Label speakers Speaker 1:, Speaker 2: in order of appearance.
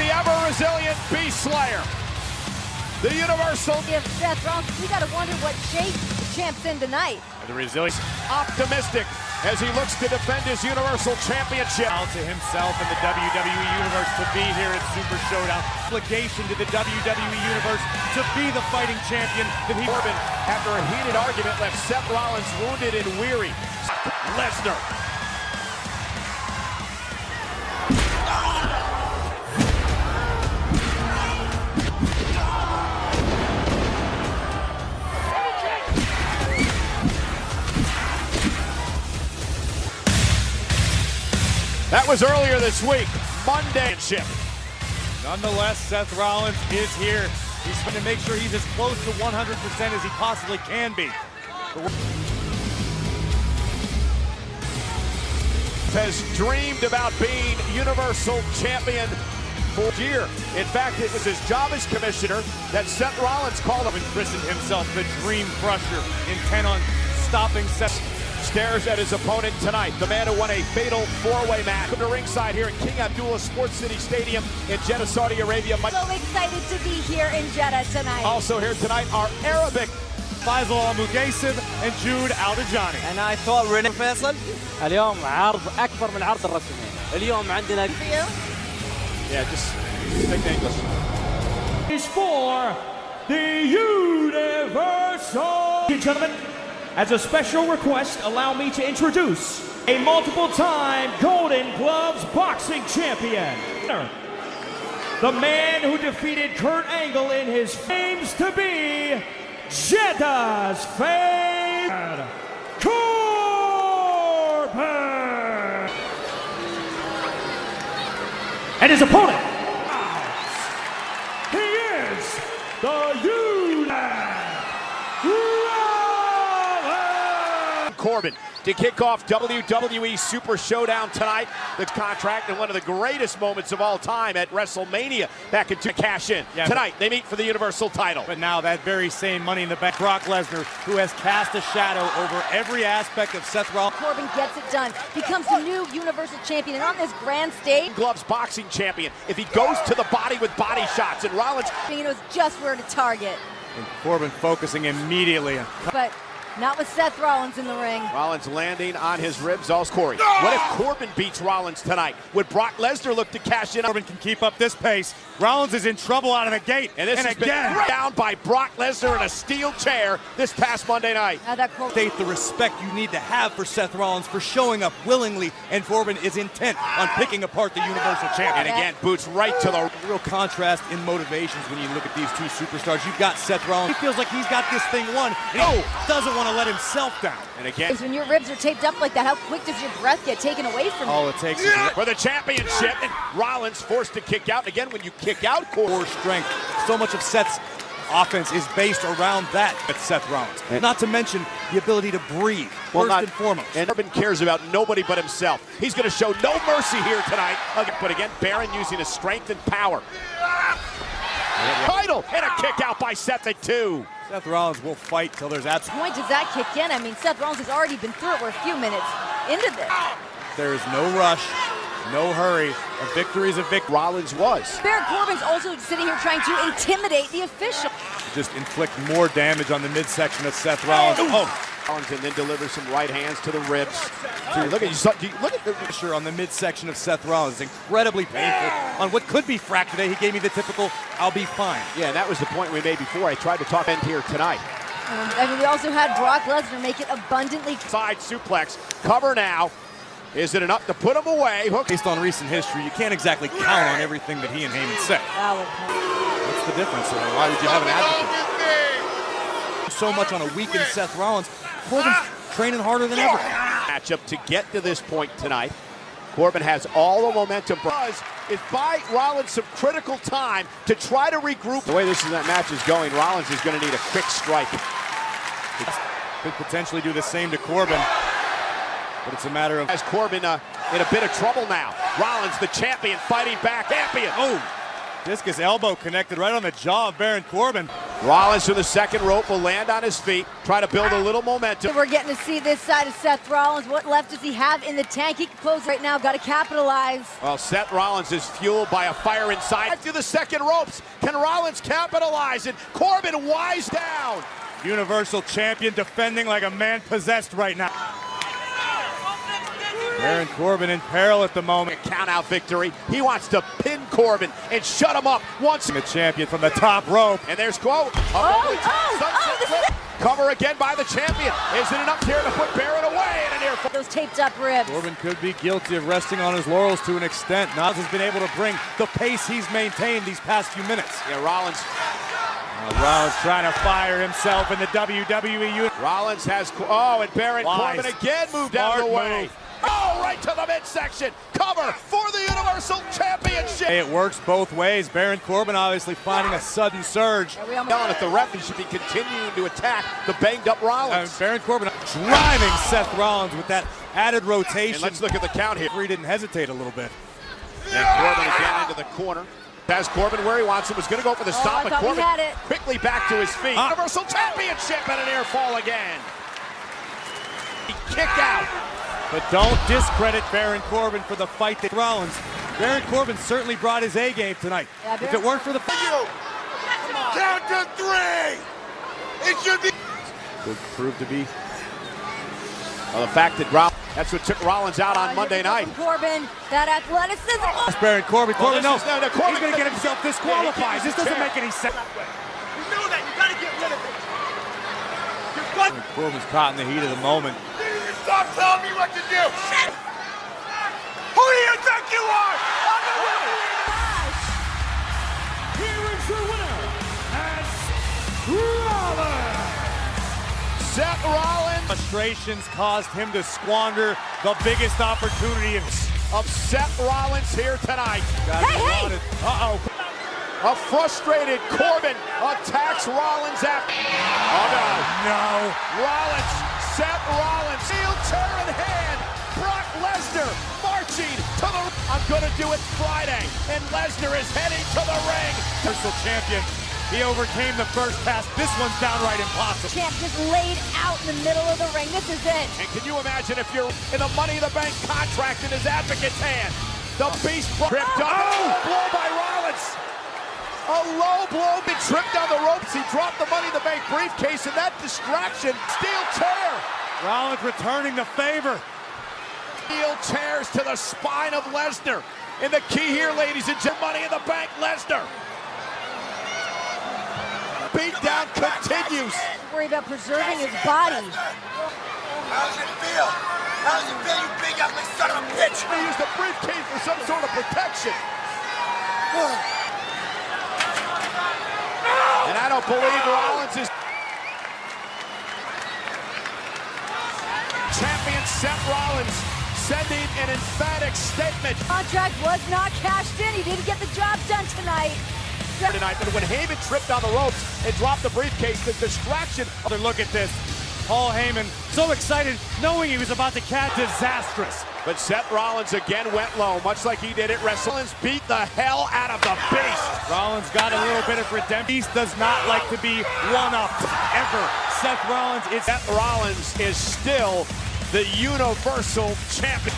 Speaker 1: the ever-resilient Beast Slayer. The Universal.
Speaker 2: If Seth Rollins, we got to wonder what shape the champ's in tonight.
Speaker 1: The resilience. Optimistic as he looks to defend his Universal Championship.
Speaker 3: Out to himself and the WWE Universe to be here at Super Showdown. Obligation to the WWE Universe to be the fighting champion that he.
Speaker 1: Corbin, after a heated argument, left Seth Rollins wounded and weary. Lesnar. That was earlier this week, Monday.
Speaker 3: Nonetheless, Seth Rollins is here. He's going to make sure he's as close to 100% as he possibly can be.
Speaker 1: Has dreamed about being Universal Champion for a year. In fact, it was his job as commissioner that Seth Rollins called him
Speaker 3: and christened himself the Dream Crusher, intent on stopping Seth.
Speaker 1: Stares at his opponent tonight, the man who won a fatal four-way match. Come to ringside here at King Abdullah Sports City Stadium in Jeddah, Saudi Arabia.
Speaker 2: So excited to be here in Jeddah tonight.
Speaker 1: Also here tonight are Arabic
Speaker 3: Faisal Al-Mugaisib and Jude Al-Dajani.
Speaker 4: And I thought Renee فيصل اليوم عرض أكبر من العرض الرسمي. اليوم عندنا.
Speaker 1: Yeah, just speak English.
Speaker 5: Is for the Universal. Gentlemen, as a special request, allow me to introduce a multiple-time Golden Gloves boxing champion. The man who defeated Kurt Angle in his claims to be Jeddah's favorite, Corbin. And his opponent, he is the
Speaker 1: Corbin to kick off WWE Super Showdown tonight. The contract and one of the greatest moments of all time at WrestleMania back in to cash in. Yeah, tonight they meet for the Universal title.
Speaker 3: But now that very same Money in the Bank, Brock Lesnar, who has cast a shadow over every aspect of Seth Rollins.
Speaker 2: Corbin gets it done, becomes the new Universal Champion, and on this grand stage,
Speaker 1: Gloves boxing champion. If he goes to the body with body shots, and Rollins,
Speaker 2: he knows just where to target.
Speaker 3: And Corbin focusing immediately.
Speaker 2: But not with Seth Rollins in the ring.
Speaker 1: Rollins landing on his ribs. Also, Corey. What if Corbin beats Rollins tonight? Would Brock Lesnar look to cash in?
Speaker 3: Corbin can keep up this pace. Rollins is in trouble out of the gate.
Speaker 1: And this has been down by Brock Lesnar in a steel chair this past Monday night.
Speaker 3: State the respect you need to have for Seth Rollins for showing up willingly, and Corbin is intent on picking apart the Universal Champion.
Speaker 1: And again, boots right to the
Speaker 3: real contrast in motivations when you look at these two superstars. You've got Seth Rollins. He feels like he's got this thing won, and he doesn't want to let himself down.
Speaker 1: And again,
Speaker 2: when your ribs are taped up like that, how quick does your breath get taken away from you?
Speaker 3: All it takes is
Speaker 1: for the championship, and Rollins forced to kick out. And again, when you kick out,
Speaker 3: core strength. So much of Seth's offense is based around that at Seth Rollins. Not to mention the ability to breathe, first and foremost.
Speaker 1: And Corbin cares about nobody but himself. He's going to show no mercy here tonight. But again, Baron using his strength and power. Title and a kick out by Seth at 2.
Speaker 3: Seth Rollins will fight till there's absolutely.
Speaker 2: Point does that kick in? I mean, Seth Rollins has already been through it. We're a few minutes into this.
Speaker 3: There is no rush, no hurry. A victory is a victory.
Speaker 1: Rollins was.
Speaker 2: Baron Corbin's also sitting here trying to intimidate the official.
Speaker 3: Just inflict more damage on the midsection of Seth Rollins.
Speaker 1: Rollins and then delivers some right hands to the ribs. Look at the
Speaker 3: pressure on the midsection of Seth Rollins. It's incredibly painful on what could be fractured today. He gave me the typical, I'll be fine.
Speaker 1: Yeah, and that was the point we made before. I tried to talk end here tonight.
Speaker 2: I mean, we also had Brock Lesnar make it abundantly.
Speaker 1: Side suplex, cover now. Is it enough to put him away? Hook.
Speaker 3: Based on recent history, you can't exactly count on everything that he and Heyman say. What's the difference? Why would you have an advocate? So much on a weakened Seth Rollins. Corbin's training harder than ever.
Speaker 1: Matchup to get to this point tonight. Corbin has all the momentum. Is buy Rollins some critical time to try to regroup. The way that match is going, Rollins is going to need a quick strike.
Speaker 3: Could potentially do the same to Corbin. But it's a matter of...
Speaker 1: Has Corbin in a bit of trouble now. Rollins, the champion, fighting back. Champion.
Speaker 3: Discus elbow connected right on the jaw of Baron Corbin.
Speaker 1: Rollins to the second rope will land on his feet, try to build a little momentum.
Speaker 2: We're getting to see this side of Seth Rollins. What left does he have in the tank? He can close right now. Got to capitalize.
Speaker 1: Well, Seth Rollins is fueled by a fire inside. Through the second ropes. Can Rollins capitalize? And Corbin wise down.
Speaker 3: Universal Champion defending like a man possessed right now. Baron Corbin in peril at the moment.
Speaker 1: Count-out victory. He wants to pin Corbin and shut him up once.
Speaker 3: The champion from the top rope.
Speaker 1: And there's quote. Cover again by the champion. Is it enough here to put Baron away in a near fall?
Speaker 2: Those taped up ribs.
Speaker 3: Corbin could be guilty of resting on his laurels to an extent. Nas has been able to bring the pace he's maintained these past few minutes.
Speaker 1: Yeah, Rollins
Speaker 3: trying to fire himself in the WWE unit.
Speaker 1: Rollins has, and Baron Corbin again moved out of the way.
Speaker 3: Move.
Speaker 1: Oh, right to the midsection. Cover for the Universal Championship.
Speaker 3: It works both ways. Baron Corbin obviously finding a sudden surge.
Speaker 1: Yelling at the ref, he should be continuing to attack the banged up Rollins.
Speaker 3: Baron Corbin driving Seth Rollins with that added rotation.
Speaker 1: And let's look at the count here.
Speaker 3: He didn't hesitate a little bit.
Speaker 1: And Corbin again into the corner. Has Corbin where he wants him. Was going to go for the stop, but Corbin quickly back to his feet. Universal Championship and an air fall again. He kicked out.
Speaker 3: But don't discredit Baron Corbin for the fight that Rollins. Baron Corbin certainly brought his A game tonight.
Speaker 2: Yeah,
Speaker 3: if it weren't for the
Speaker 6: Count to three. It should be.
Speaker 1: Could prove to be. Well, the fact that that's what took Rollins out on Monday night.
Speaker 2: Corbin, that athleticism.
Speaker 3: Baron Corbin. Corbin, no.
Speaker 1: Corbin,
Speaker 3: he's going to get himself disqualified. This doesn't make any sense.
Speaker 6: You know that. You got to get rid of it.
Speaker 3: Corbin's caught in the heat of the moment.
Speaker 6: Stop telling me what to do. Shit. Who do you think you are?
Speaker 5: Here is your winner, Rollins.
Speaker 1: Seth Rollins.
Speaker 3: Frustrations caused him to squander the biggest opportunity
Speaker 1: of Seth Rollins here tonight.
Speaker 2: Hey!
Speaker 1: A frustrated Corbin attacks Rollins after. Oh no. Rollins, Seth Rollins, heel chair in hand. Brock Lesnar marching to the. I'm going to do it Friday. And Lesnar is heading to the ring.
Speaker 3: Universal Champion. He overcame the first pass. This one's downright impossible.
Speaker 2: Champ just laid out in the middle of the ring. This is it.
Speaker 1: And can you imagine if you're in the Money in the Bank contract in his advocate's hand? The Beast tripped up. Blow by Rollins. A low blow. He tripped on the ropes. He dropped the Money in the Bank briefcase, and that distraction. Steel chair.
Speaker 3: Rollins returning the favor.
Speaker 1: Steel chairs to the spine of Lesnar. And the key here, ladies and gentlemen, Money in the Bank, Lesnar. Beatdown continues.
Speaker 2: Worry about preserving his body.
Speaker 6: How's it feel? How's it feel, you big ugly son of a bitch?
Speaker 1: They used the briefcase for some sort of protection. And I don't believe Rollins is. Champion Seth Rollins sending an emphatic statement.
Speaker 2: Contract was not cashed in. He didn't get the job done tonight.
Speaker 1: Tonight, but when Heyman tripped on the ropes and dropped the briefcase, the distraction.
Speaker 3: Look at this. Paul Heyman so excited knowing he was about to catch disastrous.
Speaker 1: But Seth Rollins again went low, much like he did at WrestleMania. Rollins beat the hell out of the Beast.
Speaker 3: Rollins got a little bit of redemption. Beast does not like to be one-upped, ever. Seth Rollins is
Speaker 1: still the Universal Champion.